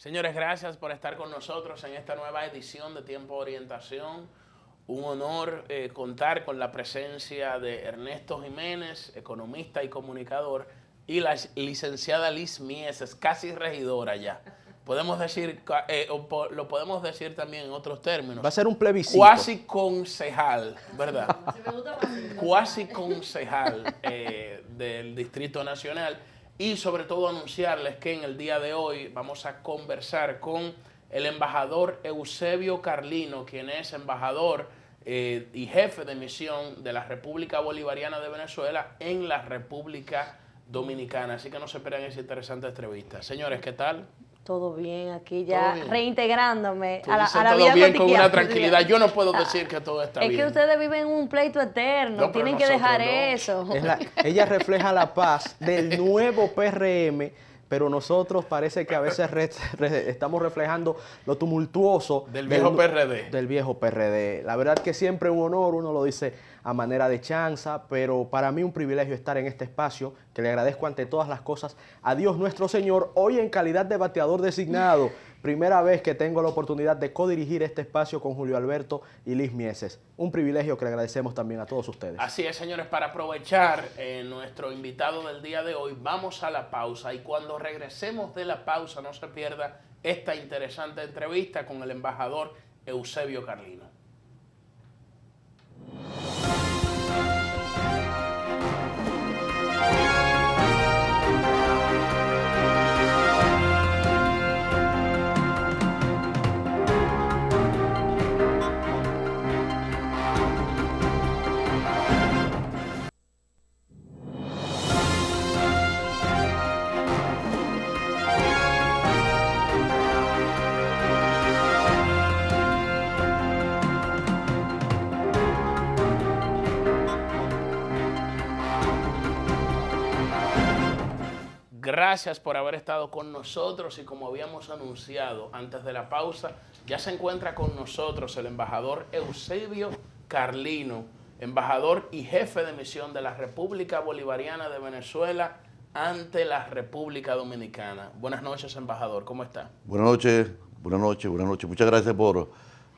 Señores, gracias por estar con nosotros en esta nueva edición de Tiempo de Orientación. Un honor contar con la presencia de Ernesto Jiménez, economista y comunicador, y la licenciada Liz Mieses, casi regidora ya. Podemos decir, lo podemos decir también en otros términos. Va a ser un plebiscito. Cuasi concejal, ¿verdad? Cuasi concejal del Distrito Nacional. Y sobre todo anunciarles que en el día de hoy vamos a conversar con el embajador Eusebio Carlino, quien es embajador y jefe de misión de la República Bolivariana de Venezuela en la República Dominicana. Así que no se esperen esa interesante entrevista. Señores, ¿qué tal? Todo bien, aquí ya reintegrándome a la todo vida bien, cotidiana. con una tranquilidad. Yo no puedo decir que todo está bien. bien. Es que ustedes viven un pleito eterno, No, tienen que dejar eso. Ella refleja la paz del nuevo PRM, pero nosotros parece que a veces estamos reflejando lo tumultuoso del viejo PRD. Del viejo PRD. La verdad que siempre un honor, uno lo dice a manera de chanza, pero para mí un privilegio estar en este espacio, que le agradezco ante todas las cosas a Dios nuestro Señor, hoy en calidad de bateador designado. Primera vez que tengo la oportunidad de codirigir este espacio con Julio Alberto y Liz Mieses. Un privilegio que le agradecemos también a todos ustedes. Así es, señores, para aprovechar nuestro invitado del día de hoy, vamos a la pausa y cuando regresemos de la pausa no se pierda esta interesante entrevista con el embajador Eusebio Carlino. Gracias por haber estado con nosotros y como habíamos anunciado antes de la pausa, ya se encuentra con nosotros el embajador Eusebio Carlino, embajador y jefe de misión de la República Bolivariana de Venezuela ante la República Dominicana. Buenas noches, embajador, ¿cómo está? Buenas noches, buenas noches, buenas noches. Muchas gracias por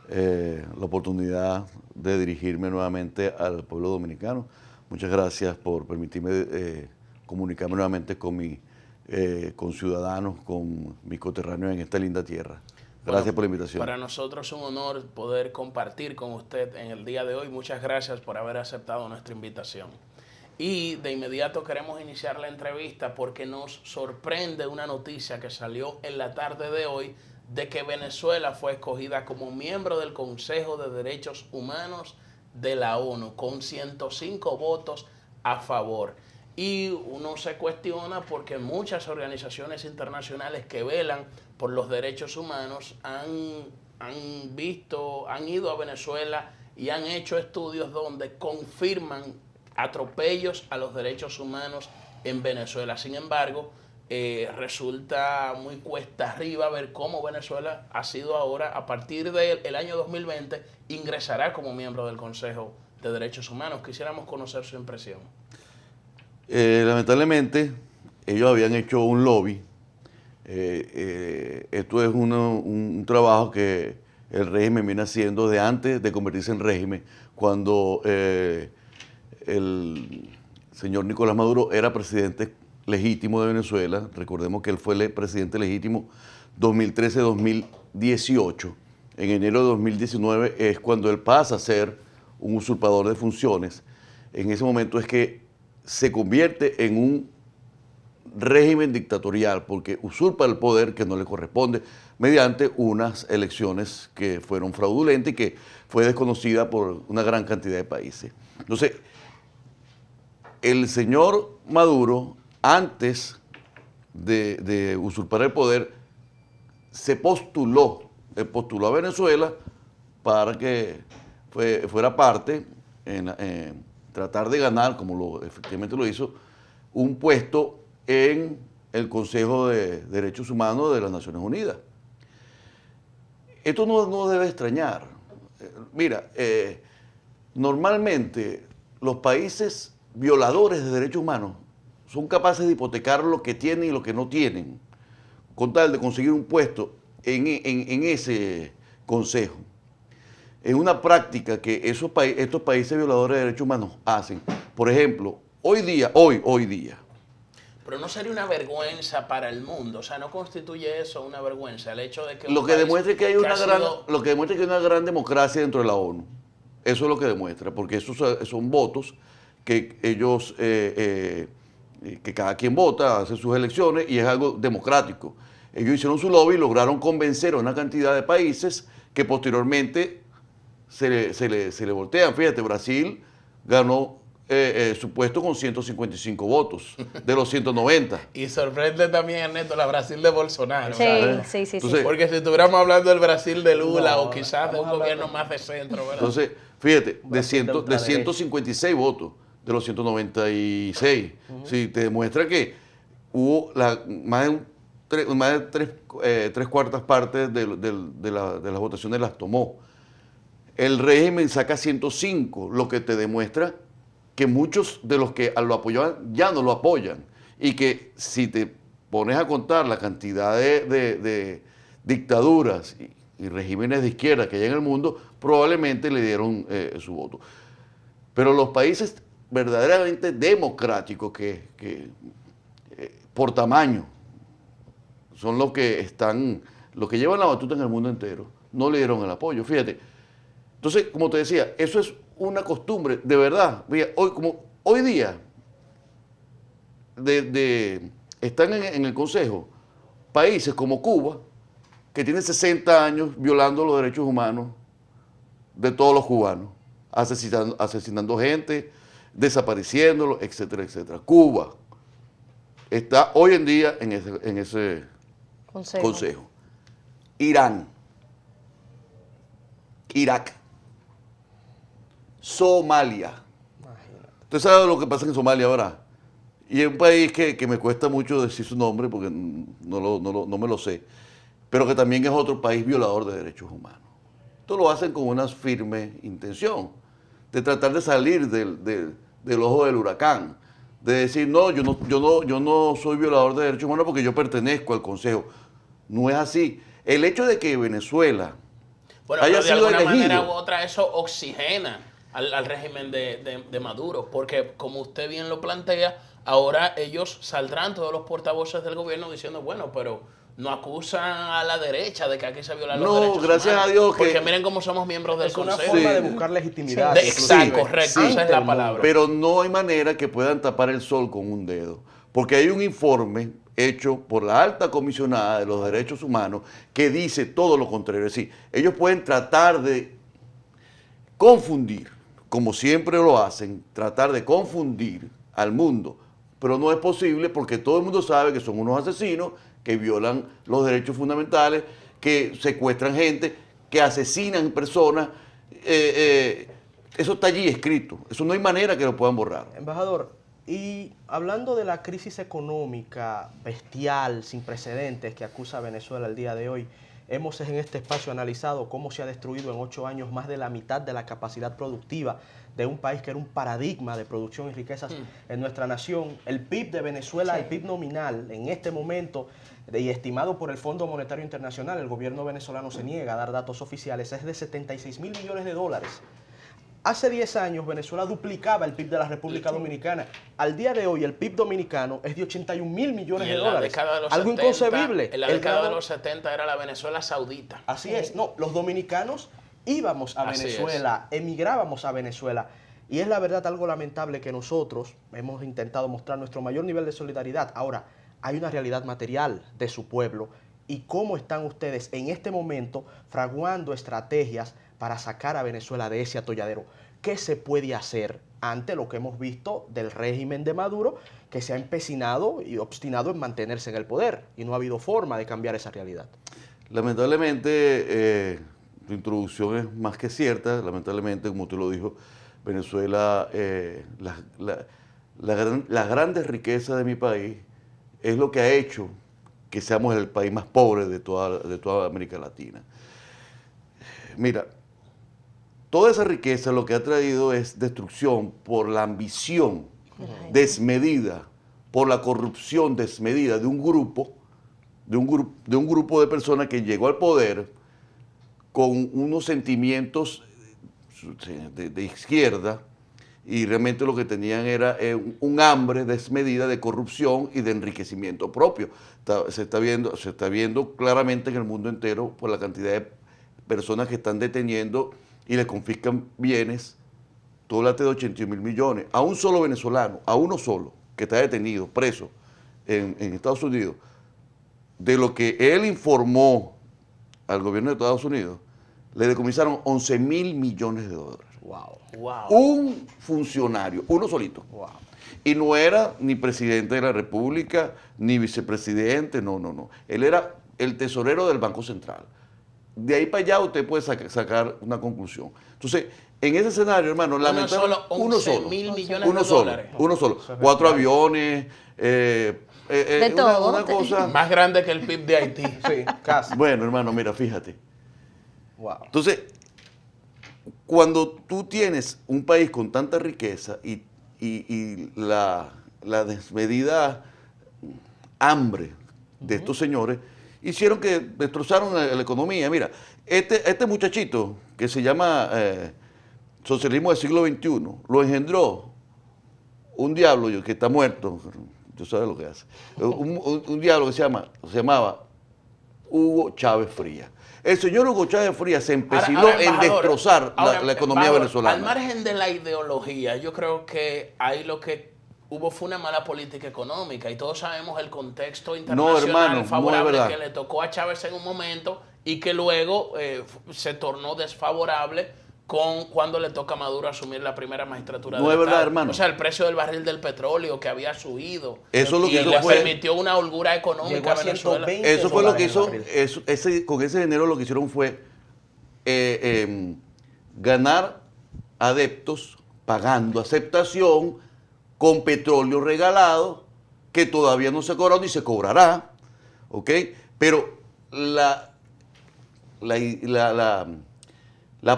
la oportunidad de dirigirme nuevamente al pueblo dominicano. Muchas gracias por permitirme comunicarme nuevamente con mi ciudadanos, con mis coterráneos en esta linda tierra. Gracias por la invitación. Para nosotros es un honor poder compartir con usted en el día de hoy. Muchas gracias por haber aceptado nuestra invitación. Y de inmediato queremos iniciar la entrevista porque nos sorprende una noticia que salió en la tarde de hoy de que Venezuela fue escogida como miembro del Consejo de Derechos Humanos de la ONU con 105 votos a favor. Y uno se cuestiona porque muchas organizaciones internacionales que velan por los derechos humanos han ido a Venezuela y han hecho estudios donde confirman atropellos a los derechos humanos en Venezuela. Sin embargo, resulta muy cuesta arriba ver cómo Venezuela ha sido ahora, a partir del año 2020, ingresará como miembro del Consejo de Derechos Humanos. Quisiéramos conocer su impresión. Lamentablemente, ellos habían hecho un lobby. Esto es un trabajo que el régimen viene haciendo de antes de convertirse en régimen, cuando el señor Nicolás Maduro era presidente legítimo de Venezuela. Recordemos que él fue el presidente legítimo 2013-2018. En enero de 2019 es cuando él pasa a ser un usurpador de funciones. En ese momento es que se convierte en un régimen dictatorial porque usurpa el poder que no le corresponde mediante unas elecciones que fueron fraudulentas y que fue desconocida por una gran cantidad de países. Entonces, el señor Maduro, antes de usurpar el poder, se postuló a Venezuela para que fuera parte en tratar de ganar, como efectivamente lo hizo, un puesto en el Consejo de Derechos Humanos de las Naciones Unidas. Esto no debe extrañar. Mira, normalmente los países violadores de derechos humanos son capaces de hipotecar lo que tienen y lo que no tienen con tal de conseguir un puesto en ese consejo. Es una práctica que estos países violadores de derechos humanos hacen. Por ejemplo, hoy día, pero no sería una vergüenza para el mundo, o sea, no constituye eso una vergüenza, el hecho de que lo que demuestra que hay una gran democracia dentro de la ONU. Eso es lo que demuestra, porque esos son votos que ellos, que cada quien vota, hace sus elecciones y es algo democrático. Ellos hicieron su lobby y lograron convencer a una cantidad de países que posteriormente se le voltean. Fíjate, Brasil ganó su puesto con 155 votos de los 190. Y sorprende también, Ernesto, la Brasil de Bolsonaro. Sí, ¿sabes? sí. Entonces, porque si estuviéramos hablando del Brasil de Lula No, o quizás de un gobierno más de centro, ¿verdad? Entonces, fíjate, de Brasil de ultraderecha. 156 votos de los 196, sí, te demuestra que hubo más de tres cuartas partes de las votaciones las tomó. El régimen saca 105, lo que te demuestra que muchos de los que lo apoyaban ya no lo apoyan. Y que si te pones a contar la cantidad de dictaduras y regímenes de izquierda que hay en el mundo, probablemente le dieron su voto. Pero los países verdaderamente democráticos, que por tamaño son los que llevan la batuta en el mundo entero, no le dieron el apoyo. Fíjate. Entonces, como te decía, eso es una costumbre, de verdad. Hoy día están en el Consejo países como Cuba, que tienen 60 años violando los derechos humanos de todos los cubanos, asesinando gente, desapareciéndolos, etcétera, etcétera. Cuba está hoy en día en ese consejo. Irán, Irak, Somalia. Usted sabe lo que pasa en Somalia ahora. Y es un país que me cuesta mucho decir su nombre porque no me lo sé, pero que también es otro país violador de derechos humanos. Esto lo hacen con una firme intención de tratar de salir del ojo del huracán, de decir, no, yo no soy violador de derechos humanos porque yo pertenezco al Consejo. No es así. El hecho de que Venezuela haya sido de alguna manera u elegido, otra eso oxigena al régimen de Maduro, porque como usted bien lo plantea, ahora ellos saldrán todos los portavoces del gobierno diciendo, bueno, pero no acusan a la derecha de que aquí se violan los derechos humanos. Gracias a Dios que... Porque miren cómo somos miembros del Es una Consejo. forma de buscar legitimidad. Exacto, correcto, esa es la palabra. Pero no hay manera que puedan tapar el sol con un dedo, porque hay un informe hecho por la alta comisionada de los derechos humanos que dice todo lo contrario. Es decir, ellos pueden tratar de confundir, como siempre lo hacen, tratar de confundir al mundo, pero no es posible porque todo el mundo sabe que son unos asesinos que violan los derechos fundamentales, que secuestran gente, que asesinan personas. Eso está allí escrito. Eso no hay manera que lo puedan borrar. Embajador, y hablando de la crisis económica bestial, sin precedentes, que acusa a Venezuela el día de hoy, hemos en este espacio analizado cómo se ha destruido en 8 años más de la mitad de la capacidad productiva de un país que era un paradigma de producción y riquezas en nuestra nación. El PIB de Venezuela, el PIB nominal, en este momento, y estimado por el Fondo Monetario Internacional, el gobierno venezolano se niega a dar datos oficiales, es de 76 mil millones de dólares. Hace 10 años Venezuela duplicaba el PIB de la República Dominicana. Al día de hoy el PIB dominicano es de 81 mil millones de dólares. Algo inconcebible. En la década de los 70 era la Venezuela saudita. Así es. No, los dominicanos íbamos a Venezuela, emigrábamos a Venezuela. Y es la verdad algo lamentable que nosotros hemos intentado mostrar nuestro mayor nivel de solidaridad. Ahora, hay una realidad material de su pueblo. ¿Y cómo están ustedes en este momento fraguando estrategias para sacar a Venezuela de ese atolladero? ¿Qué se puede hacer ante lo que hemos visto del régimen de Maduro, que se ha empecinado y obstinado en mantenerse en el poder y no ha habido forma de cambiar esa realidad? Lamentablemente, tu introducción es más que cierta. Lamentablemente, como tú lo dijo, Venezuela, las grandes riquezas de mi país es lo que ha hecho que seamos el país más pobre de toda América Latina. Mira, toda esa riqueza lo que ha traído es destrucción por la ambición desmedida, por la corrupción desmedida de un grupo de un grupo de personas que llegó al poder con unos sentimientos de izquierda, y realmente lo que tenían era un hambre desmedida de corrupción y de enriquecimiento propio. Se está viendo claramente en el mundo entero por la cantidad de personas que están deteniendo y le confiscan bienes, todo late de 81.000 millones, a un solo venezolano, a uno solo, que está detenido, preso en Estados Unidos, de lo que él informó al gobierno de Estados Unidos, le decomisaron 11.000 millones de dólares. Wow. Wow. Un funcionario, uno solito. Wow. Y no era ni presidente de la República, ni vicepresidente, no. Él era el tesorero del Banco Central. De ahí para allá usted puede sacar una conclusión. Entonces, en ese escenario, hermano, Uno solo, 11.000 millones de dólares. Uno solo. 4 aviones, de todo. una cosa... Más grande que el PIB de Haití. Sí, casi. Bueno, hermano, mira, fíjate. Wow. Entonces, cuando tú tienes un país con tanta riqueza y la desmedida hambre de estos señores, hicieron que destrozaron la economía. Mira, este muchachito que se llama socialismo del siglo XXI, lo engendró un diablo que está muerto, tú sabes lo que hace, un diablo que se llamaba Hugo Chávez Frías. El señor Hugo Chávez Frías se empecinó en destrozar la economía venezolana. Al margen de la ideología, yo creo que ahí lo que hubo fue una mala política económica y todos sabemos el contexto internacional favorable que le tocó a Chávez en un momento y que luego se tornó desfavorable cuando le toca a Maduro asumir la primera magistratura del Estado. No es verdad, hermano. O sea, el precio del barril del petróleo que había subido. Eso es lo que y le permitió una holgura económica a Venezuela. Eso fue lo que hizo, con ese dinero lo que hicieron fue ganar adeptos pagando aceptación con petróleo regalado que todavía no se ha cobrado ni se cobrará, ¿ok? Pero la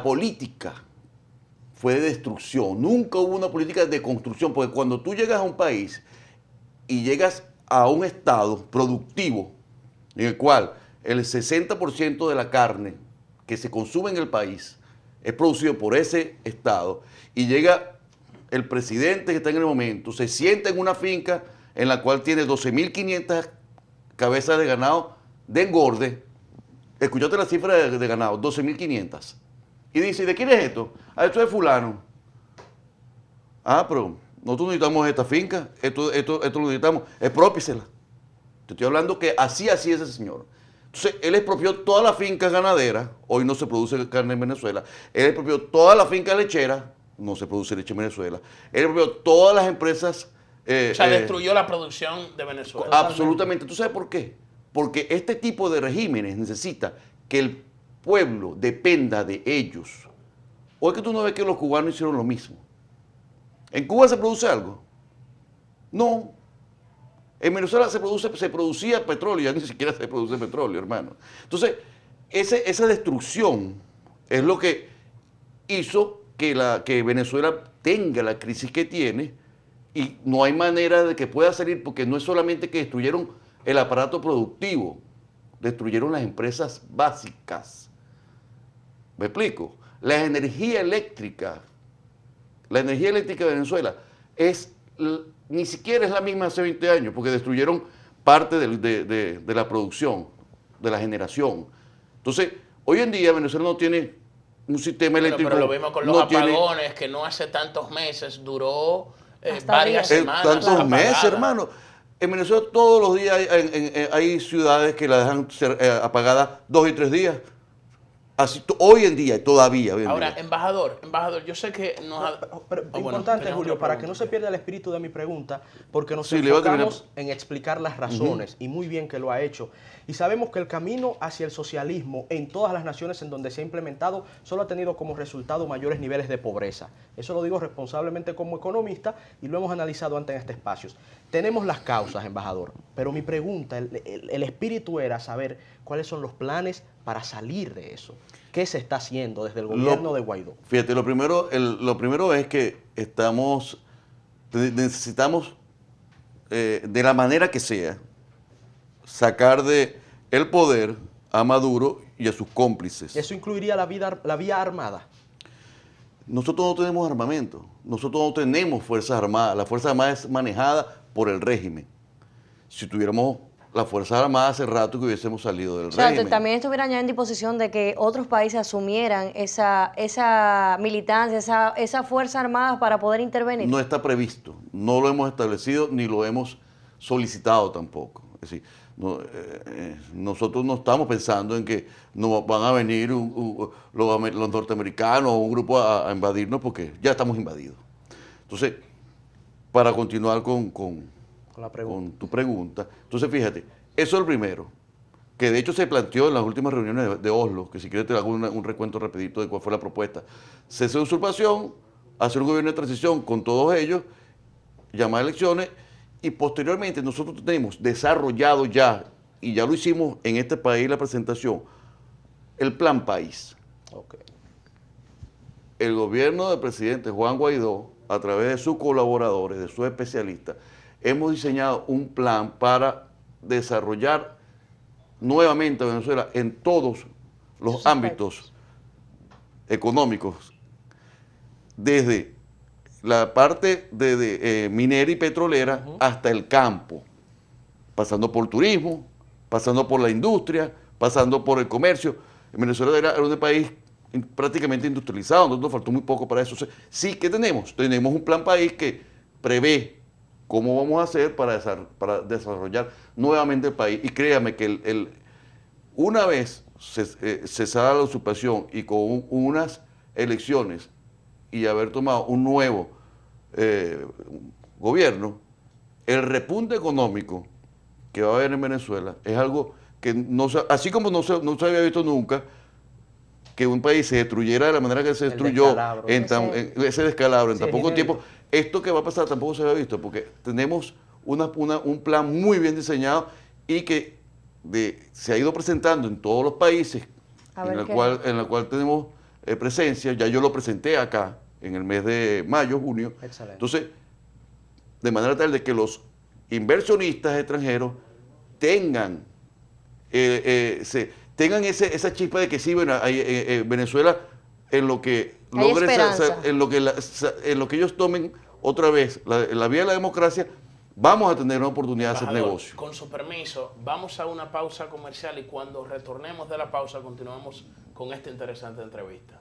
política fue de destrucción, nunca hubo una política de construcción, porque cuando tú llegas a un país y llegas a un estado productivo en el cual el 60% de la carne que se consume en el país es producido por ese estado y llega el presidente que está en el momento, se sienta en una finca en la cual tiene 12.500 cabezas de ganado de engorde. Escuchaste la cifra de ganado, 12.500. Y dice, ¿de quién es esto? Ah, esto es fulano. Ah, pero nosotros necesitamos esta finca, esto lo necesitamos, exprópiesela. Te estoy hablando que así ese señor. Entonces, él expropió todas las fincas ganaderas, hoy no se produce carne en Venezuela, él expropió todas las fincas lecheras, no se produce leche en Venezuela, él expropió todas las empresas... o sea, destruyó la producción de Venezuela. Absolutamente. ¿Tú sabes por qué? Porque este tipo de regímenes necesita que el pueblo dependa de ellos. ¿O es que tú no ves que los cubanos hicieron lo mismo? ¿En Cuba se produce algo? No. En Venezuela se producía petróleo, ya ni siquiera se produce petróleo, hermano. Entonces, esa destrucción es lo que hizo que Venezuela tenga la crisis que tiene y no hay manera de que pueda salir porque no es solamente que destruyeron el aparato productivo, destruyeron las empresas básicas. ¿Me explico? La energía eléctrica de Venezuela ni siquiera es la misma hace 20 años, porque destruyeron parte de la producción, de la generación. Entonces, hoy en día Venezuela no tiene un sistema eléctrico. Pero lo vimos con los apagones, que no hace tantos meses, duró varias semanas. Tantos meses, hermano. En Venezuela todos los días hay ciudades que la dejan apagada 2 y 3 días. Así, hoy en día, todavía. Ahora, embajador, yo sé que pero importante, Julio, para que no se pierda el espíritu de mi pregunta, porque nos enfocamos en explicar las razones, y muy bien que lo ha hecho. Y sabemos que el camino hacia el socialismo en todas las naciones en donde se ha implementado solo ha tenido como resultado mayores niveles de pobreza. Eso lo digo responsablemente como economista y lo hemos analizado antes en este espacio. Tenemos las causas, embajador, pero mi pregunta, el espíritu era saber cuáles son los planes para salir de eso. ¿Qué se está haciendo desde el gobierno de Guaidó? Fíjate, lo primero es que necesitamos, de la manera que sea, sacar de el poder a Maduro y a sus cómplices. ¿Eso incluiría la vía armada? Nosotros no tenemos armamento, nosotros no tenemos fuerzas armadas. La fuerza armada es manejada por el régimen. Si tuviéramos las fuerzas armadas hace rato que hubiésemos salido del régimen. También estuvieran ya en disposición de que otros países asumieran esa militancia, esa fuerza armada para poder intervenir. No está previsto, no lo hemos establecido ni lo hemos solicitado tampoco. Es decir, nosotros no estamos pensando en que nos van a venir los norteamericanos o un grupo a invadirnos, porque ya estamos invadidos. Entonces, para continuar con tu pregunta, entonces fíjate, eso es el primero, que de hecho se planteó en las últimas reuniones de Oslo, que si quieres te hago un recuento rapidito de cuál fue la propuesta. Cese de usurpación, hacer un gobierno de transición con todos ellos, llamar a elecciones, y posteriormente nosotros tenemos desarrollado ya, y ya lo hicimos en este país la presentación, el Plan País. Okay. El gobierno del presidente Juan Guaidó, a través de sus colaboradores, de sus especialistas, hemos diseñado un plan para desarrollar nuevamente a Venezuela en todos los ámbitos económicos, desde la parte de minera y petrolera hasta el campo, pasando por turismo, pasando por la industria, pasando por el comercio. En Venezuela era un país prácticamente industrializado, nos faltó muy poco para eso. O sea, sí, ¿qué tenemos? Tenemos un plan país que prevé cómo vamos a hacer para desarrollar nuevamente el país. Y créame que una vez cesada la usurpación y con unas elecciones y haber tomado un nuevo gobierno, el repunte económico que va a haber en Venezuela es algo que, así como no se había visto nunca, que un país se destruyera de la manera que se destruyó, ese descalabro en tan poco tiempo. Esto que va a pasar tampoco se había visto, porque tenemos un plan muy bien diseñado y que se ha ido presentando en todos los países en la cual tenemos presencia. Ya yo lo presenté acá en el mes de mayo, junio. Excelente. Entonces, de manera tal de que los inversionistas extranjeros tengan esa chispa de que sí, bueno, Venezuela, en lo que logre, en lo que ellos tomen otra vez la vía de la democracia, vamos a tener una oportunidad de hacer negocio. Con su permiso, vamos a una pausa comercial y cuando retornemos de la pausa continuamos con esta interesante entrevista.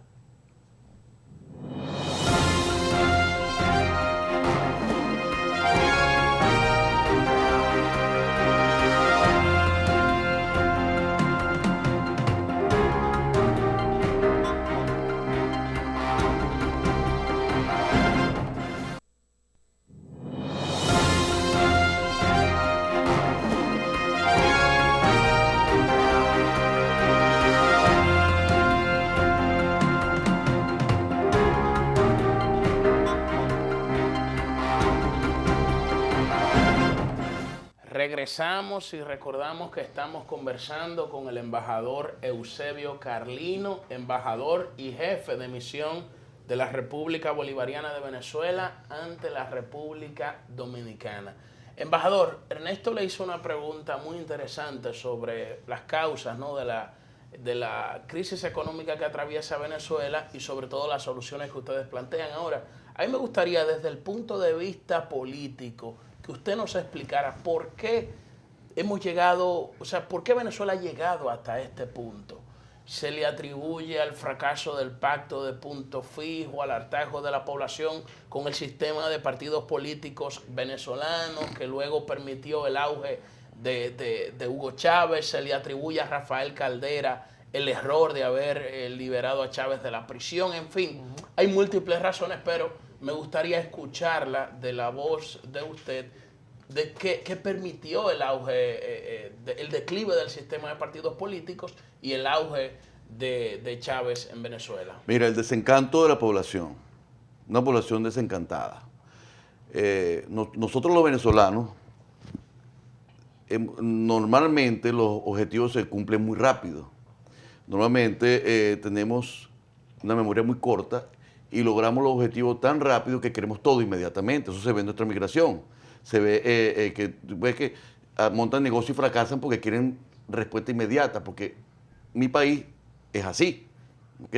Regresamos y recordamos que estamos conversando con el embajador Eusebio Carlino, embajador y jefe de misión de la República Bolivariana de Venezuela ante la República Dominicana. Embajador, Ernesto le hizo una pregunta muy interesante sobre las causas, ¿no?, de la crisis económica que atraviesa Venezuela y sobre todo las soluciones que ustedes plantean. Ahora, a mí me gustaría desde el punto de vista político que usted nos explicara por qué hemos llegado, o sea, por qué Venezuela ha llegado hasta este punto. Se le atribuye al fracaso del pacto de punto fijo, al hartazgo de la población con el sistema de partidos políticos venezolanos que luego permitió el auge de Hugo Chávez. Se le atribuye a Rafael Caldera el error de haber liberado a Chávez de la prisión. En fin, hay múltiples razones, pero me gustaría escucharla de la voz de usted, de qué permitió el auge, el declive del sistema de partidos políticos y el auge de Chávez en Venezuela. Mira, el desencanto de la población, una población desencantada. Nosotros los venezolanos, normalmente los objetivos se cumplen muy rápido. Normalmente tenemos una memoria muy corta y logramos los objetivos tan rápido que queremos todo inmediatamente. Eso se ve en nuestra migración. Se ve que montan negocio y fracasan porque quieren respuesta inmediata, porque mi país es así. ¿Ok?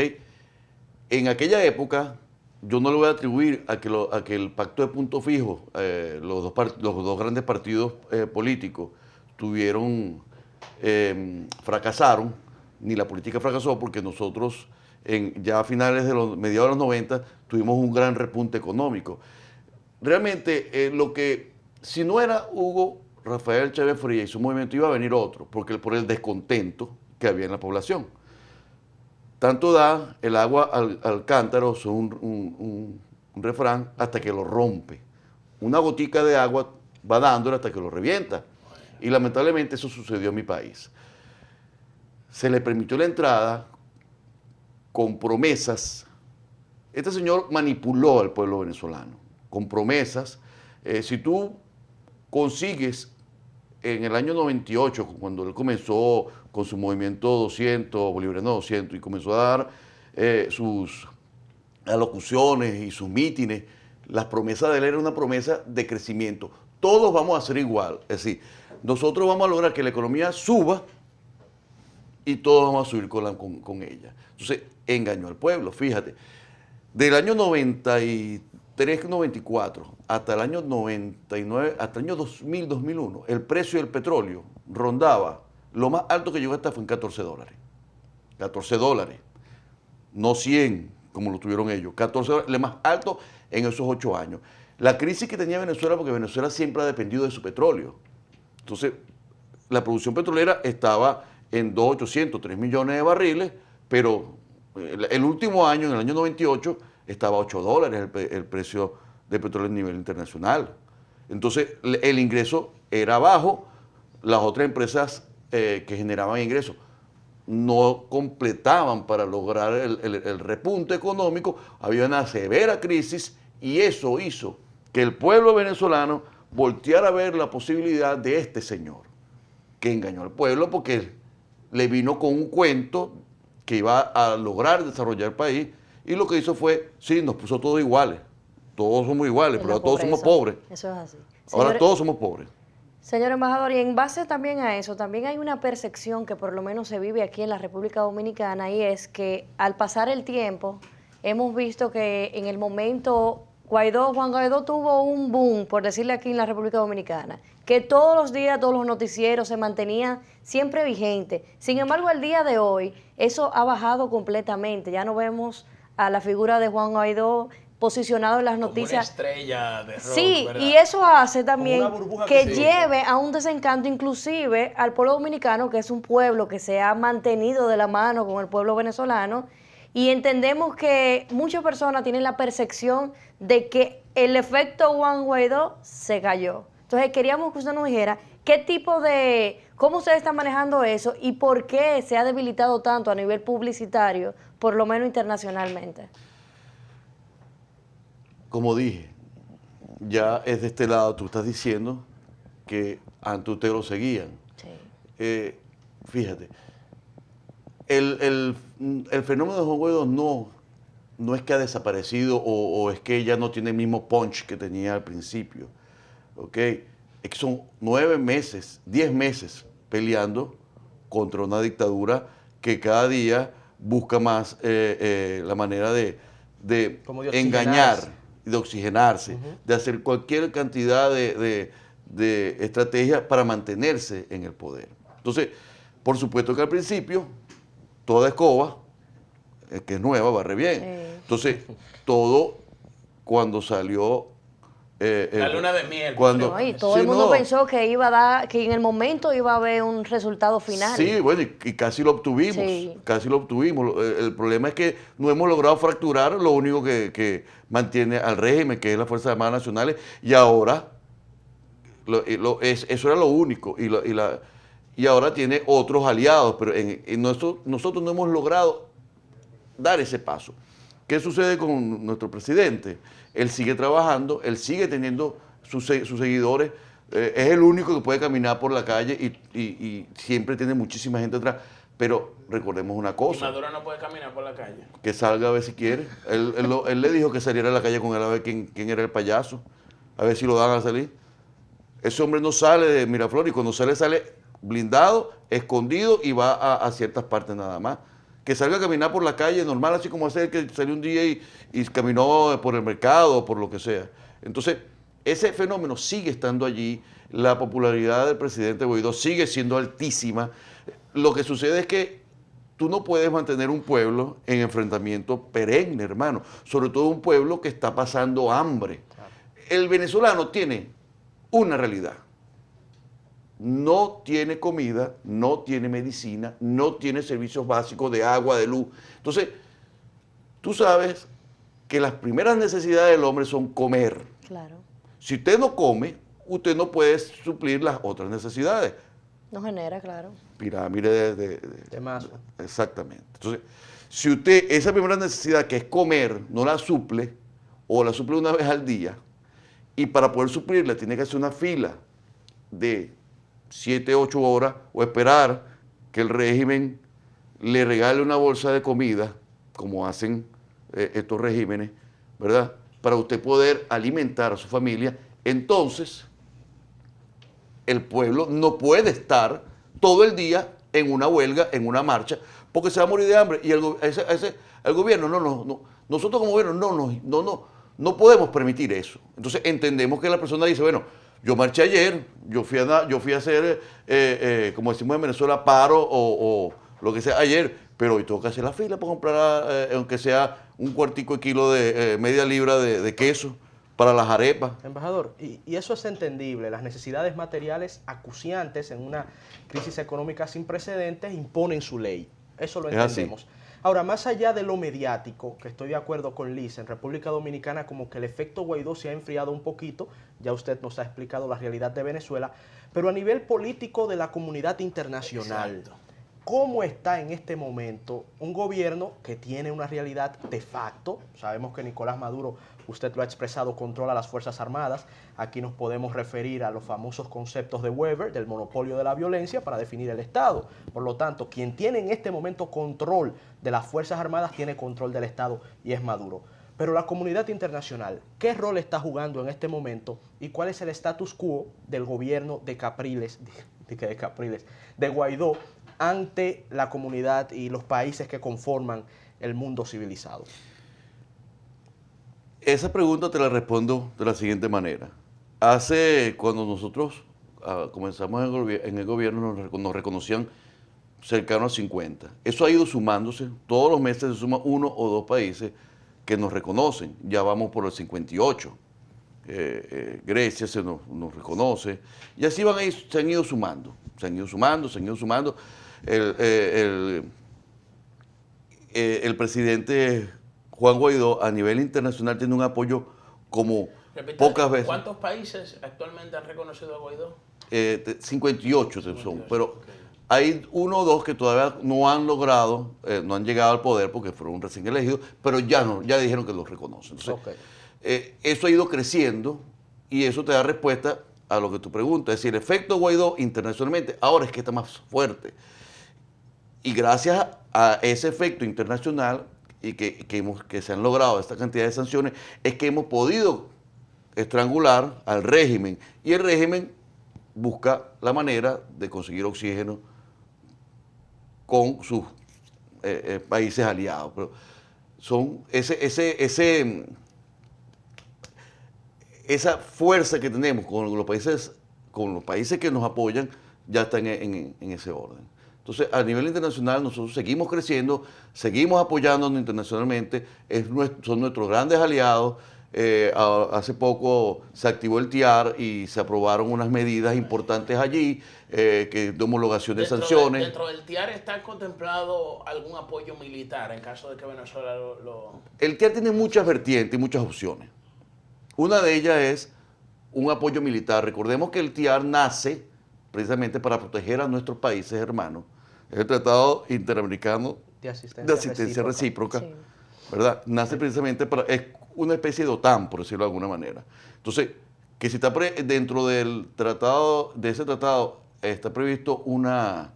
En aquella época, yo no le voy a atribuir a que el pacto de punto fijo, los dos grandes partidos políticos fracasaron, ni la política fracasó, porque nosotros ya a finales de mediados de los 90 tuvimos un gran repunte económico. Realmente, si no era Hugo Rafael Chávez Frías y su movimiento, iba a venir otro, por el descontento que había en la población. Tanto da el agua al cántaro, es un refrán, hasta que lo rompe. Una gotica de agua va dándole hasta que lo revienta. Y lamentablemente eso sucedió en mi país. Se le permitió la entrada con promesas. Este señor manipuló al pueblo venezolano con promesas. Si tú consigues en el año 98, cuando él comenzó con su movimiento 200, Bolivariano 200, y comenzó a dar sus alocuciones y sus mítines, las promesas de él eran una promesa de crecimiento. Todos vamos a ser igual. Es decir, nosotros vamos a lograr que la economía suba y todos vamos a subir con ella. Entonces, engañó al pueblo. Fíjate, del año 93-94 hasta el año 99, hasta el año 2000-2001, el precio del petróleo rondaba, lo más alto que llegó hasta fue en $14. $14. No 100, como lo tuvieron ellos. $14, el más alto en esos 8 años. La crisis que tenía Venezuela, porque Venezuela siempre ha dependido de su petróleo. Entonces, la producción petrolera estaba en 2.800, 3 millones de barriles, pero el último año, en el año 98, estaba a $8 el precio de petróleo a nivel internacional. Entonces, el ingreso era bajo, las otras empresas que generaban ingresos no completaban para lograr el repunte económico, había una severa crisis y eso hizo que el pueblo venezolano volteara a ver la posibilidad de este señor, que engañó al pueblo porque le vino con un cuento que iba a lograr desarrollar el país, y lo que hizo fue, sí, nos puso todos iguales, todos somos iguales, pero ahora todos somos pobres. Eso es así. Ahora todos somos pobres. Señor embajador, y en base también a eso, también hay una percepción que por lo menos se vive aquí en la República Dominicana, y es que al pasar el tiempo hemos visto que en el momento Juan Guaidó tuvo un boom, por decirle aquí en la República Dominicana, que todos los días, todos los noticieros se mantenían siempre vigentes. Sin embargo, al día de hoy, eso ha bajado completamente. Ya no vemos a la figura de Juan Guaidó posicionado en las noticias. Como una estrella de rock, sí, ¿verdad? y eso hace también Como una burbuja que que se lleve a un desencanto inclusive al pueblo dominicano, que es un pueblo que se ha mantenido de la mano con el pueblo venezolano, y entendemos que muchas personas tienen la percepción de que el efecto Juan Guaidó se cayó. Entonces queríamos que usted nos dijera cómo ustedes están manejando eso y por qué se ha debilitado tanto a nivel publicitario, por lo menos internacionalmente. Como dije, ya es de este lado, tú estás diciendo que antes ustedes lo seguían. Sí. Fíjate, el fenómeno de Juan Guaidó no es que ha desaparecido o es que ya no tiene el mismo punch que tenía al principio. ¿Ok? Es que son 9 meses, 10 meses peleando contra una dictadura que cada día busca más la manera de engañar, de oxigenarse, de hacer cualquier cantidad de estrategias para mantenerse en el poder. Entonces, por supuesto que al principio, toda escoba, que es nueva, barre bien. Sí. Entonces, todo cuando salió... la luna de miel. No, y todo el mundo pensó que que en el momento iba a haber un resultado final. Sí, bueno, y casi lo obtuvimos, casi lo obtuvimos. El problema es que no hemos logrado fracturar lo único que mantiene al régimen, que es las Fuerzas Armadas Nacionales, y ahora, eso era lo único, y ahora tiene otros aliados, pero nosotros no hemos logrado dar ese paso. ¿Qué sucede con nuestro presidente? Él sigue trabajando, él sigue teniendo sus seguidores, es el único que puede caminar por la calle y siempre tiene muchísima gente atrás. Pero recordemos una Y cosa. Maduro no puede caminar por la calle. Que salga a ver si quiere. Él le dijo que saliera a la calle con él a ver quién era el payaso, a ver si lo dan a salir. Ese hombre no sale de Miraflores y cuando sale, sale blindado, escondido y va a ciertas partes nada más. Que salga a caminar por la calle normal, así como hace el que salió un día y caminó por el mercado o por lo que sea. Entonces, ese fenómeno sigue estando allí, la popularidad del presidente Guaidó sigue siendo altísima. Lo que sucede es que tú no puedes mantener un pueblo en enfrentamiento perenne, hermano, sobre todo un pueblo que está pasando hambre. El venezolano tiene una realidad. No tiene comida, no tiene medicina, no tiene servicios básicos de agua, de luz. Entonces, tú sabes que las primeras necesidades del hombre son comer. Claro. Si usted no come, usted no puede suplir las otras necesidades. No genera, claro. Pirámide De Maslow. Exactamente. Entonces, si usted esa primera necesidad que es comer no la suple o la suple una vez al día, y para poder suplirla tiene que hacer una fila de 7, 8 horas o esperar que el régimen le regale una bolsa de comida, como hacen estos regímenes, ¿verdad? Para usted poder alimentar a su familia, entonces el pueblo no puede estar todo el día en una huelga, en una marcha, porque se va a morir de hambre. Y el gobierno, nosotros como gobierno no podemos permitir eso. Entonces entendemos que la persona dice, bueno, yo marché ayer, yo fui a hacer, como decimos en Venezuela, paro o lo que sea ayer, pero hoy tengo que hacer la fila para comprar, aunque sea un cuartico de kilo de media libra de queso para las arepas. Embajador, y eso es entendible. Las necesidades materiales acuciantes en una crisis económica sin precedentes imponen su ley. Eso lo entendemos. Ahora, más allá de lo mediático, que estoy de acuerdo con Liz, en República Dominicana como que el efecto Guaidó se ha enfriado un poquito, ya usted nos ha explicado la realidad de Venezuela, pero a nivel político de la comunidad internacional, Exacto. ¿cómo está en este momento un gobierno que tiene una realidad de facto? Sabemos que Nicolás Maduro, usted lo ha expresado, controla las Fuerzas Armadas. Aquí nos podemos referir a los famosos conceptos de Weber, del monopolio de la violencia, para definir el Estado. Por lo tanto, quien tiene en este momento control de las Fuerzas Armadas tiene control del Estado y es Maduro. Pero la comunidad internacional, ¿qué rol está jugando en este momento y cuál es el status quo del gobierno de Capriles, de Guaidó, ante la comunidad y los países que conforman el mundo civilizado? Esa pregunta te la respondo de la siguiente manera. Cuando nosotros comenzamos en el gobierno, nos reconocían cercano a 50. Eso ha ido sumándose. Todos los meses se suma 1 o 2 países que nos reconocen. Ya vamos por el 58. Grecia nos reconoce. Y así se han ido sumando. Se han ido sumando. El presidente Juan Guaidó a nivel internacional tiene un apoyo como pocas veces. ¿Cuántos países actualmente han reconocido a Guaidó? 58 son, pero hay 1 o 2 que todavía no han logrado, no han llegado al poder porque fueron recién elegidos, pero ya dijeron que los reconocen. Entonces, eso ha ido creciendo y eso te da respuesta a lo que tú preguntas. Es decir, el efecto Guaidó internacionalmente ahora es que está más fuerte. Y gracias a ese efecto internacional y que se han logrado esta cantidad de sanciones, es que hemos podido estrangular al régimen. Y el régimen busca la manera de conseguir oxígeno con sus países aliados. Pero son esa fuerza que tenemos con los países que nos apoyan, ya está en ese orden. Entonces, a nivel internacional, nosotros seguimos creciendo, seguimos apoyándonos internacionalmente, son nuestros grandes aliados. Hace poco se activó el TIAR y se aprobaron unas medidas importantes allí, de homologación de sanciones. ¿Dentro del TIAR está contemplado algún apoyo militar en caso de que Venezuela El TIAR tiene muchas vertientes y muchas opciones. Una de ellas es un apoyo militar. Recordemos que el TIAR nace precisamente para proteger a nuestros países hermanos. Es el Tratado Interamericano de Asistencia Recíproca, Sí. ¿verdad? Nace precisamente es una especie de OTAN, por decirlo de alguna manera. Entonces, que si está dentro del tratado, de ese tratado, está previsto una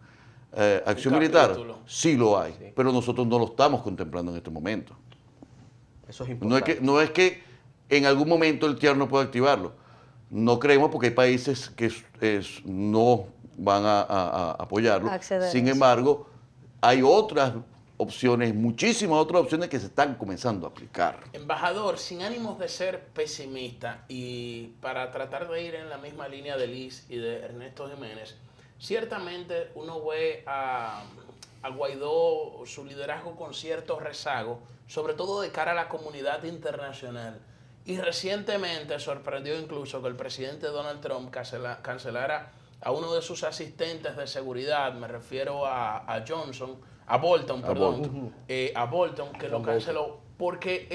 acción militar, sí lo hay, Sí. pero nosotros no lo estamos contemplando en este momento. Eso es importante. No es que en algún momento el TIAR no pueda activarlo. No creemos porque hay países que no van a apoyarlo. Acceder a Sin eso. embargo, hay otras opciones, muchísimas otras opciones que se están comenzando a aplicar. Embajador, sin ánimos de ser pesimista y para tratar de ir en la misma línea de Liz y de Ernesto Jiménez, ciertamente uno ve a Guaidó, su liderazgo con cierto rezago, sobre todo de cara a la comunidad internacional. Y recientemente sorprendió incluso que el presidente Donald Trump cancelara a uno de sus asistentes de seguridad, me refiero a Bolton, que lo canceló porque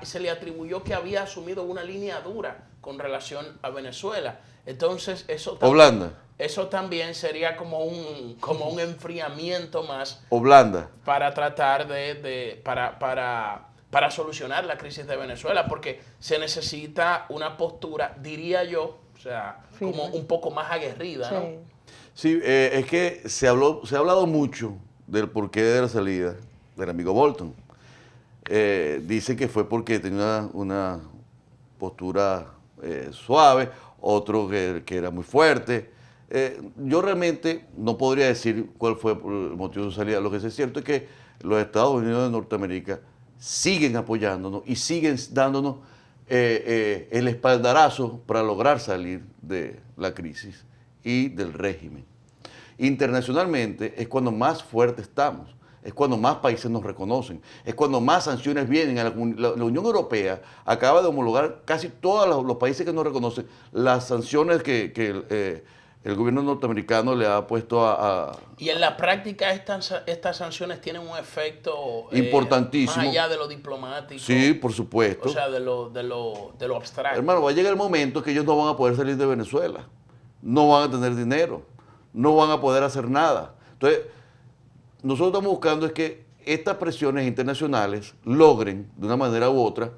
se le atribuyó que había asumido una línea dura con relación a Venezuela. Entonces eso también sería como un enfriamiento más O blanda. para tratar para solucionar la crisis de Venezuela, porque se necesita una postura, diría yo, o sea, firme, como un poco más aguerrida, ¿no? Sí. Sí, es que se ha hablado mucho del porqué de la salida del amigo Bolton. Dice que fue porque tenía una postura suave, otro que era muy fuerte. Yo realmente no podría decir cuál fue el motivo de su salida. Lo que sí es cierto es que los Estados Unidos de Norteamérica siguen apoyándonos y siguen dándonos el espaldarazo para lograr salir de la crisis y del régimen. Internacionalmente es cuando más fuerte estamos, es cuando más países nos reconocen, es cuando más sanciones vienen. La Unión Europea acaba de homologar casi todos los países que nos reconocen las sanciones que el gobierno norteamericano le ha puesto Y en la práctica estas sanciones tienen un efecto importantísimo. más allá de lo diplomático. Sí, por supuesto. O sea, de lo abstracto. Hermano, va a llegar el momento que ellos no van a poder salir de Venezuela, no van a tener dinero, no van a poder hacer nada. Entonces, nosotros estamos buscando es que estas presiones internacionales logren, de una manera u otra,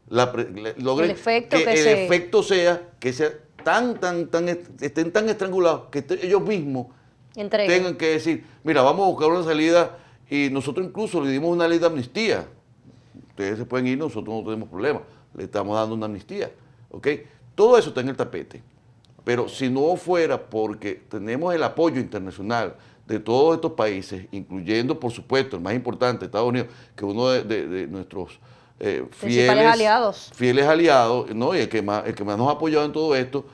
logren El efecto que que el se- efecto sea que sea estén tan estrangulados que ellos mismos Entreguen. tengan que decir, mira, vamos a buscar una salida, y nosotros incluso le dimos una ley de amnistía. Ustedes se pueden ir, nosotros no tenemos problema, le estamos dando una amnistía, ¿ok? Todo eso está en el tapete, pero si no fuera porque tenemos el apoyo internacional de todos estos países, incluyendo, por supuesto, el más importante, Estados Unidos, que uno de nuestros fieles aliados, ¿no? Y el que más nos ha apoyado en todo esto,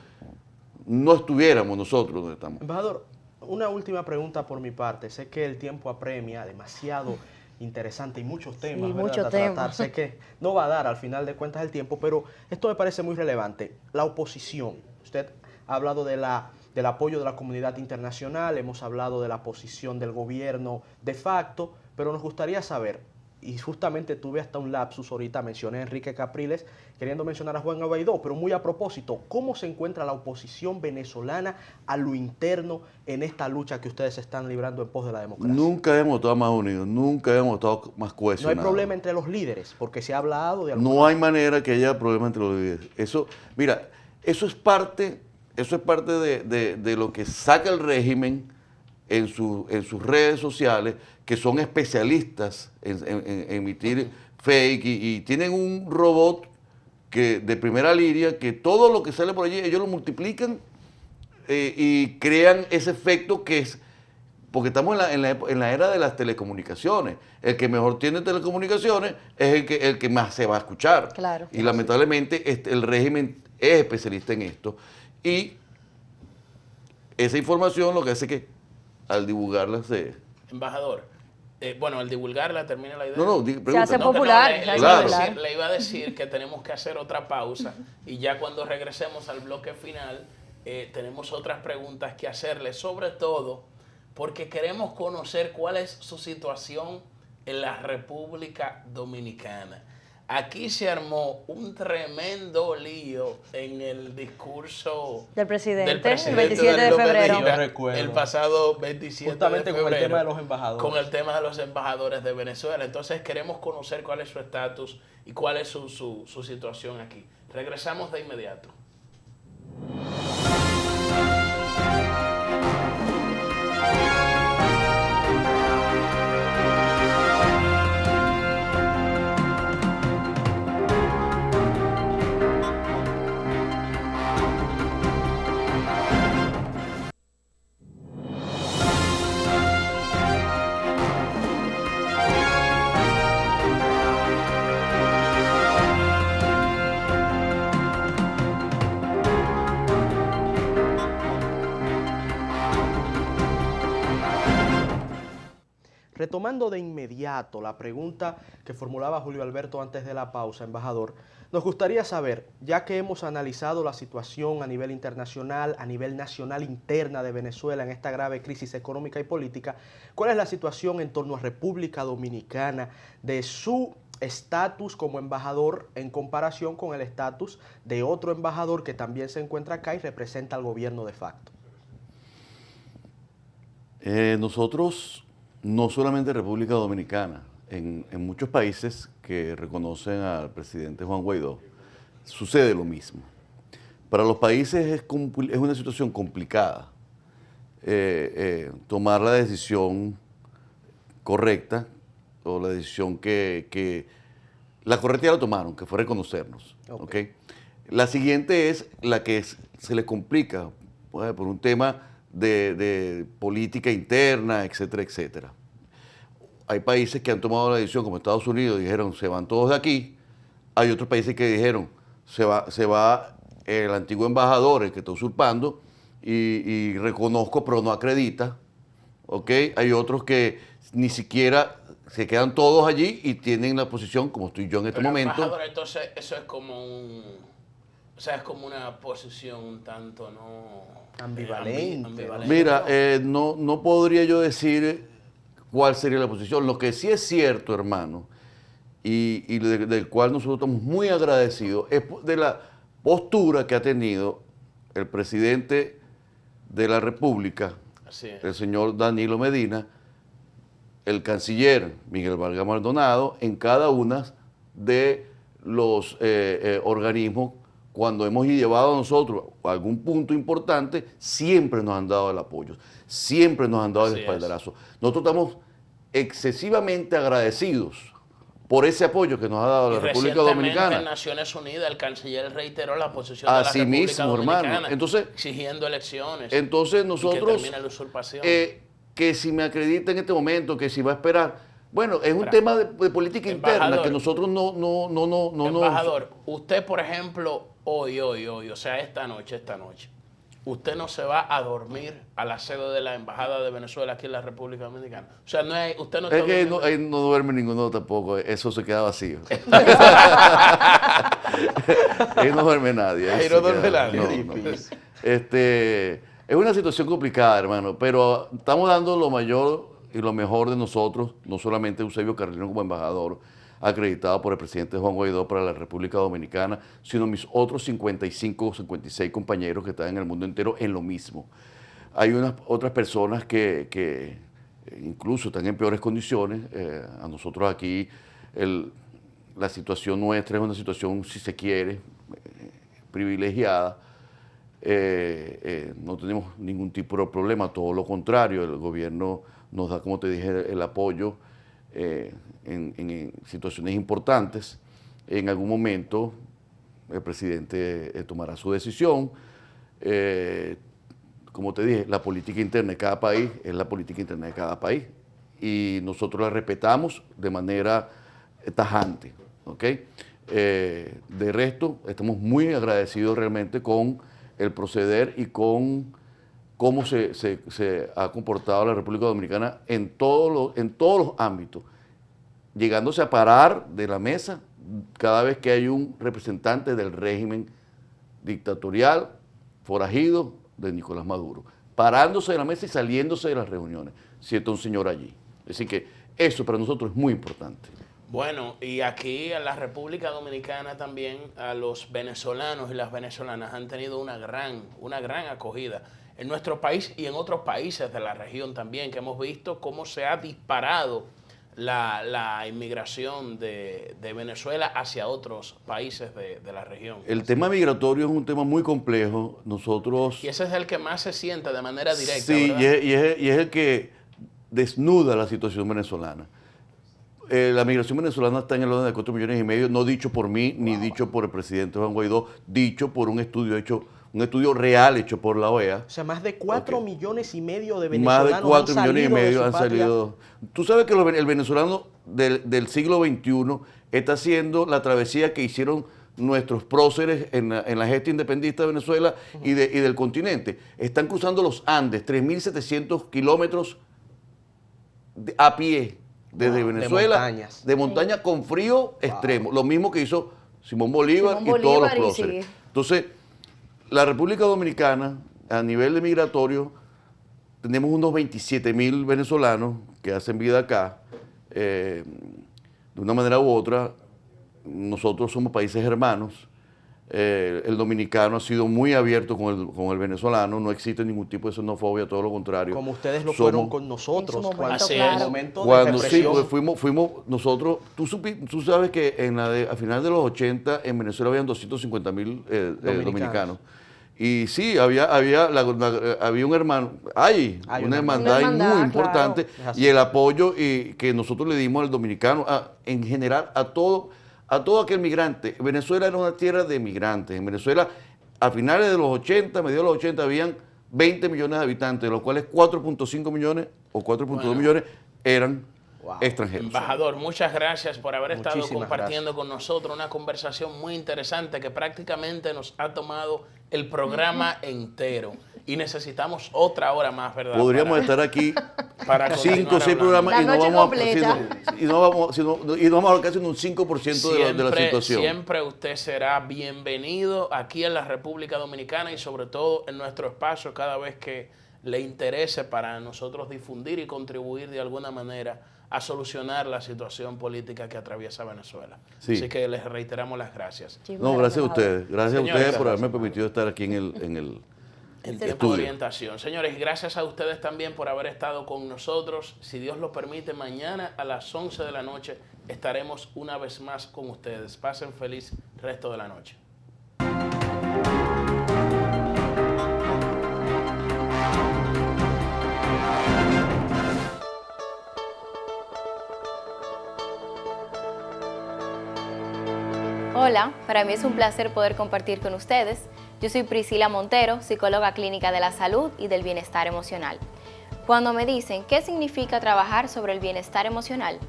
no estuviéramos nosotros donde estamos. Embajador, una última pregunta por mi parte. Sé que el tiempo apremia, demasiado interesante y muchos temas, ¿verdad? muchos a tratar. temas. Sé que no va a dar al final de cuentas el tiempo, pero esto me parece muy relevante. La oposición. Usted ha hablado del apoyo de la comunidad internacional, hemos hablado de la posición del gobierno de facto, pero nos gustaría saber, y justamente tuve hasta un lapsus ahorita, mencioné a Enrique Capriles queriendo mencionar a Juan Guaidó, pero muy a propósito, ¿cómo se encuentra la oposición venezolana a lo interno en esta lucha que ustedes están librando en pos de la democracia? Nunca hemos estado más unidos, nunca hemos estado más No cohesionados. hay problema entre los líderes, porque se ha hablado de No hay manera que haya problema entre los líderes. Mira, eso es parte de lo que saca el régimen en sus redes sociales, que son especialistas en emitir fake y tienen un robot de primera línea que todo lo que sale por allí ellos lo multiplican y crean ese efecto que es, porque estamos en la era de las telecomunicaciones. El que mejor tiene telecomunicaciones es el que más se va a escuchar. Claro. Y lamentablemente el régimen es especialista en esto. Y esa información lo que hace que al divulgarla Embajador, al divulgarla, termina la idea. pregunta. hace No, que popular, le, se hace iba a popular. decir, le iba a decir que tenemos que hacer otra pausa y ya cuando regresemos al bloque final tenemos otras preguntas que hacerle, sobre todo porque queremos conocer cuál es su situación en la República Dominicana. Aquí se armó un tremendo lío en el discurso Del presidente, el presidente 27 de Danilo febrero. Medina, Yo recuerdo. el pasado 27 Justamente de con febrero. el tema de los embajadores. Con el tema de los embajadores de Venezuela. Entonces queremos conocer cuál es su estatus y cuál es su situación aquí. Regresamos de inmediato. Retomando de inmediato la pregunta que formulaba Julio Alberto antes de la pausa, embajador, nos gustaría saber, ya que hemos analizado la situación a nivel internacional, a nivel nacional interna de Venezuela en esta grave crisis económica y política, ¿cuál es la situación en torno a República Dominicana de su estatus como embajador en comparación con el estatus de otro embajador que también se encuentra acá y representa al gobierno de facto? Nosotros, no solamente República Dominicana, en muchos países que reconocen al presidente Juan Guaidó, sucede lo mismo. Para los países es una situación complicada tomar la decisión correcta o la decisión la correcta ya la tomaron, que fue reconocernos. ¿Okay? La siguiente es la que se les complica pues, por un tema de política interna, etcétera, etcétera. Hay países que han tomado la decisión, como Estados Unidos, dijeron, se van todos de aquí. Hay otros países que dijeron, se va el antiguo embajador, el que está usurpando, y reconozco, pero no acredita. ¿Okay? Hay otros que ni siquiera se quedan todos allí y tienen la posición, como estoy yo en este momento. Embajador, entonces eso es como es como una posición un tanto, ¿no? Ambivalente. Mira, no podría yo decir cuál sería la posición. Lo que sí es cierto, hermano, y del cual nosotros estamos muy agradecidos, es de la postura que ha tenido el presidente de la República, el señor Danilo Medina, el canciller Miguel Vargas Maldonado, en cada uno de los organismos. Cuando hemos llevado a nosotros a algún punto importante, siempre nos han dado el apoyo, siempre nos han dado el espaldarazo. Nosotros estamos excesivamente agradecidos por ese apoyo que nos ha dado la República Dominicana. En Naciones Unidas el canciller reiteró la posición de la Así República mismo, Dominicana, hermano. Entonces, exigiendo elecciones. Entonces nosotros, y que termine la usurpación. Que si me acredita en este momento, que si va a esperar. Bueno, es un tema de política interna que nosotros no. Embajador, usted, por ejemplo, hoy, o sea, esta noche, usted no se va a dormir a la sede de la Embajada de Venezuela aquí en la República Dominicana. O sea, usted no está. Es que ahí no duerme ninguno tampoco, eso se queda vacío. Ahí no duerme nadie. Ahí no duerme nadie. Es una situación complicada, hermano, pero estamos dando lo mayor y lo mejor de nosotros, no solamente Eusebio Carrillo como embajador acreditado por el presidente Juan Guaidó para la República Dominicana, sino mis otros 55 o 56 compañeros que están en el mundo entero en lo mismo. Hay otras personas que incluso están en peores condiciones. A nosotros aquí la situación nuestra es una situación, si se quiere, privilegiada. No tenemos ningún tipo de problema, todo lo contrario, el gobierno nos da, como te dije, el apoyo en situaciones importantes. En algún momento el presidente tomará su decisión. Como te dije, la política interna de cada país es la política interna de cada país y nosotros la respetamos de manera tajante. ¿Okay? De resto, estamos muy agradecidos realmente con el proceder y con cómo se ha comportado la República Dominicana en todos los ámbitos, llegándose a parar de la mesa cada vez que hay un representante del régimen dictatorial, forajido de Nicolás Maduro, parándose de la mesa y saliéndose de las reuniones, si está un señor allí. Así que eso para nosotros es muy importante. Bueno, y aquí en la República Dominicana también a los venezolanos y las venezolanas han tenido una gran acogida en nuestro país y en otros países de la región también, que hemos visto cómo se ha disparado la inmigración de Venezuela hacia otros países de la región. El tema migratorio es un tema muy complejo. Nosotros... Y ese es el que más se siente de manera directa, sí, ¿verdad? y es el que desnuda la situación venezolana. La migración venezolana está en el orden de 4,5 millones, no dicho por mí, ni dicho por el presidente Juan Guaidó, dicho por un estudio real hecho por la OEA. O sea, más de 4,5 millones de venezolanos más de 4,5 millones han salido. Tú sabes que el venezolano del siglo XXI está haciendo la travesía que hicieron nuestros próceres en la gesta independentista de Venezuela y del continente. Están cruzando los Andes, 3.700 kilómetros a pie desde Venezuela, de montaña con frío extremo. Lo mismo que hizo Simón Bolívar Simón y todos los Bolívar, y próceres. sí. Entonces, la República Dominicana, a nivel de migratorio, tenemos unos 27.000 venezolanos que hacen vida acá. De una manera u otra, nosotros somos países hermanos. El dominicano ha sido muy abierto con el venezolano, no existe ningún tipo de xenofobia, todo lo contrario. Como ustedes lo Somos- fueron con nosotros, En su momento, cuando, Así en es. el momento de Cuando sí, represión. pues fuimos nosotros, tú sabes que a final de los 80 en Venezuela habían 250.000 dominicanos. Y sí, había un hermano, Hay una una hermandad hermandad, muy importante, claro. Es así. y el apoyo que nosotros le dimos al dominicano, en general, a todo aquel migrante. Venezuela era una tierra de migrantes. En Venezuela, a finales de los 80, mediados de los 80, habían 20 millones de habitantes, de los cuales 4.5 millones o 4.2 millones eran extranjeros. Embajador, muchas gracias por haber estado Muchísimas compartiendo con nosotros una conversación muy interesante que prácticamente nos ha tomado el programa entero. Y necesitamos otra hora más, ¿verdad? Podríamos estar aquí para 5 o 6 continuar programas La y no noche vamos completa. y no vamos a hablar casi en un 5% de la situación. Siempre usted será bienvenido aquí en la República Dominicana y sobre todo en nuestro espacio cada vez que le interese para nosotros difundir y contribuir de alguna manera a solucionar la situación política que atraviesa Venezuela. Sí. Así que les reiteramos las gracias. Muchísimas No, gracias a embajador. ustedes. Gracias a Señores, ustedes por haberme permitido estar aquí en el En tiempo de estudio. orientación. Señores, gracias a ustedes también por haber estado con nosotros. Si Dios lo permite, mañana a las 11 de la noche estaremos una vez más con ustedes. Pasen feliz resto de la noche. Hola, para mí es un placer poder compartir con ustedes. Yo soy Priscila Montero, psicóloga clínica de la salud y del bienestar emocional. Cuando me dicen qué significa trabajar sobre el bienestar emocional,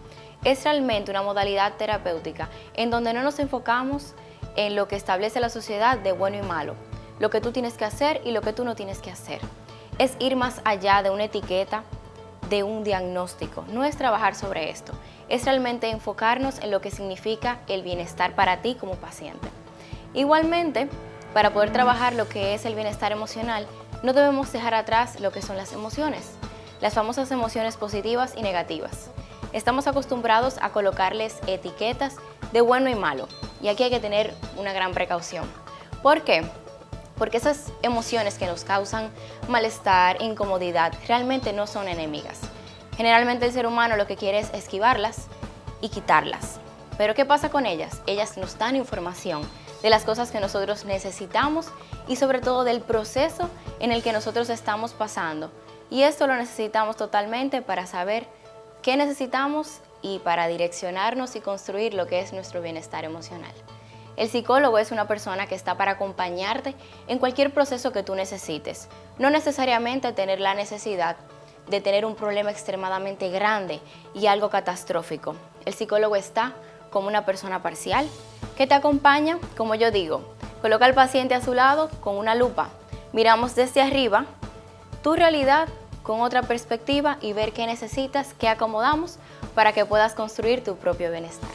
es realmente una modalidad terapéutica en donde no nos enfocamos en lo que establece la sociedad de bueno y malo, lo que tú tienes que hacer y lo que tú no tienes que hacer. Es ir más allá de una etiqueta, de un diagnóstico, no es trabajar sobre esto, es realmente enfocarnos en lo que significa el bienestar para ti como paciente. Igualmente, para poder trabajar lo que es el bienestar emocional, no debemos dejar atrás lo que son las emociones, las famosas emociones positivas y negativas. Estamos acostumbrados a colocarles etiquetas de bueno y malo, y aquí hay que tener una gran precaución. ¿Por qué? Porque esas emociones que nos causan malestar, incomodidad, realmente no son enemigas. Generalmente el ser humano lo que quiere es esquivarlas y quitarlas. Pero ¿qué pasa con ellas? Ellas nos dan información de las cosas que nosotros necesitamos y sobre todo del proceso en el que nosotros estamos pasando. Y esto lo necesitamos totalmente para saber qué necesitamos y para direccionarnos y construir lo que es nuestro bienestar emocional. El psicólogo es una persona que está para acompañarte en cualquier proceso que tú necesites. No necesariamente tener la necesidad de tener un problema extremadamente grande y algo catastrófico. El psicólogo está como una persona parcial que te acompaña, como yo digo, coloca al paciente a su lado con una lupa. Miramos desde arriba tu realidad con otra perspectiva y ver qué necesitas, qué acomodamos para que puedas construir tu propio bienestar.